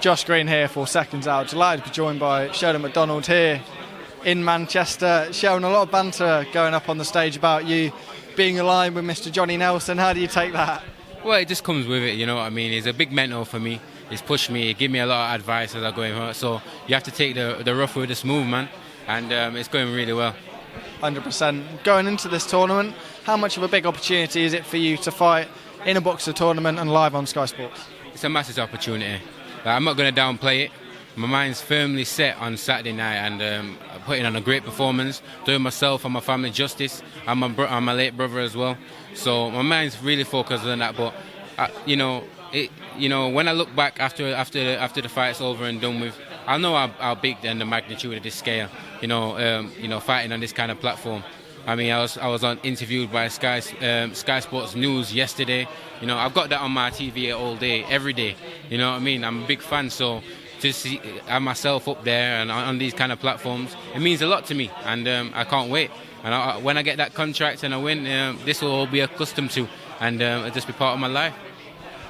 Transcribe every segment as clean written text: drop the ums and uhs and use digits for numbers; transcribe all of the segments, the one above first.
Josh Green here for Seconds Out. Delighted to be joined by Sheldon McDonald here in Manchester. Sheldon, a lot of banter going up on the stage about you being aligned with Mr. Johnny Nelson. How do you take that? Well, it just comes with it, you know what I mean? He's a big mentor for me. He's pushed me, he gave me a lot of advice as I go in. So you have to take the rough with the smooth, man. And it's going really well. 100%. Going into this tournament, how much of a big opportunity is it for you to fight in a BOXXER tournament and live on Sky Sports? It's a massive opportunity. I'm not going to downplay it. My mind's firmly set on Saturday night and putting on a great performance, doing myself and my family justice, and my late brother as well. So my mind's really focused on that. But when I look back after the fight's over and done with, I know how big and the magnitude of this scale. Fighting on this kind of platform. I mean, I was interviewed by Sky Sports News yesterday. You know, I've got that on my TV all day, every day. You know what I mean? I'm a big fan, so to have myself up there and on these kind of platforms, it means a lot to me, and I can't wait. And when I get that contract and I win, this will all be accustomed to, and it'll just be part of my life.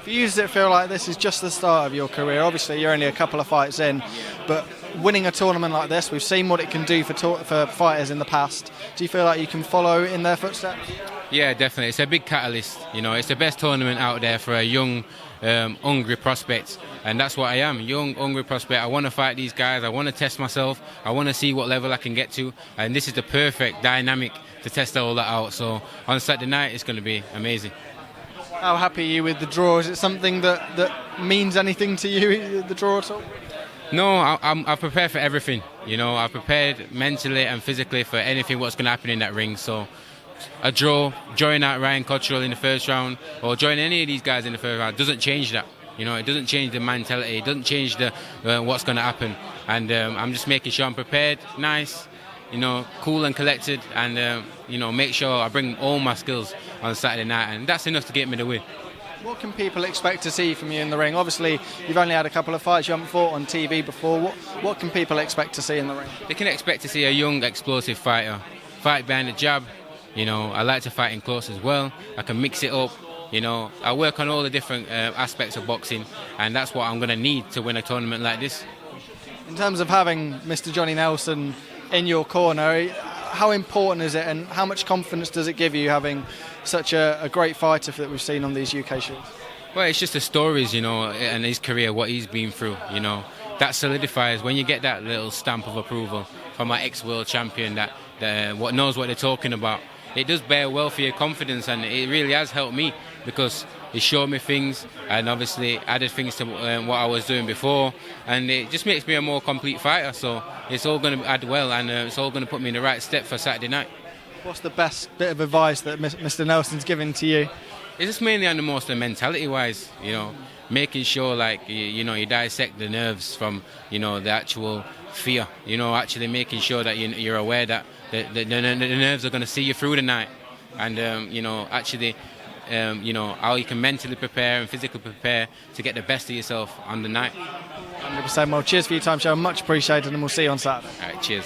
For you, does it feel like this is just the start of your career? Obviously, you're only a couple of fights in, but winning a tournament like this, we've seen what it can do for fighters in the past. Do you feel like you can follow in their footsteps? Yeah, definitely. It's a big catalyst. You know, it's the best tournament out there for a young, hungry prospect, and that's what I am, young, hungry prospect. I want to fight these guys. I want to test myself. I want to see what level I can get to, and this is the perfect dynamic to test all that out. So on Saturday night, it's going to be amazing. How happy are you with the draw? Is it something that means anything to you, the draw at all? No, I've prepared for everything. You know, I've prepared mentally and physically for anything what's going to happen in that ring. So a draw, join out Ryan Cottrell in the first round, or join any of these guys in the first round, doesn't change that. You know, it doesn't change the mentality. It doesn't change the what's going to happen. And I'm just making sure I'm prepared, nice, you know, cool and collected, and make sure I bring all my skills on Saturday night, and that's enough to get me the win. What can people expect to see from you in the ring? Obviously, you've only had a couple of fights, you haven't fought on TV before. What can people expect to see in the ring? They can expect to see a young, explosive fighter. Fight behind the jab. You know, I like to fight in close as well. I can mix it up. You know, I work on all the different aspects of boxing, and that's what I'm going to need to win a tournament like this. In terms of having Mr. Johnny Nelson in your corner, how important is it, and how much confidence does it give you having such a great fighter that we've seen on these UK shows? Well, it's just the stories, you know, and his career, what he's been through, you know. That solidifies when you get that little stamp of approval from my ex-world champion that what knows what they're talking about. It does bear well for your confidence, and it really has helped me because it showed me things and obviously added things to what I was doing before, and it just makes me a more complete fighter. So it's all going to add well, and it's all going to put me in the right step for Saturday night. What's the best bit of advice that Mr. Nelson's given to you? It's just mainly on the mentality-wise, you know, making sure like you dissect the nerves from the actual fear. You know, actually making sure that you're aware that the nerves are going to see you through the night, and how you can mentally prepare and physically prepare to get the best of yourself on the night. 100%. Well, cheers for your time, Sheldon. Much appreciated, and we'll see you on Saturday. All right, cheers.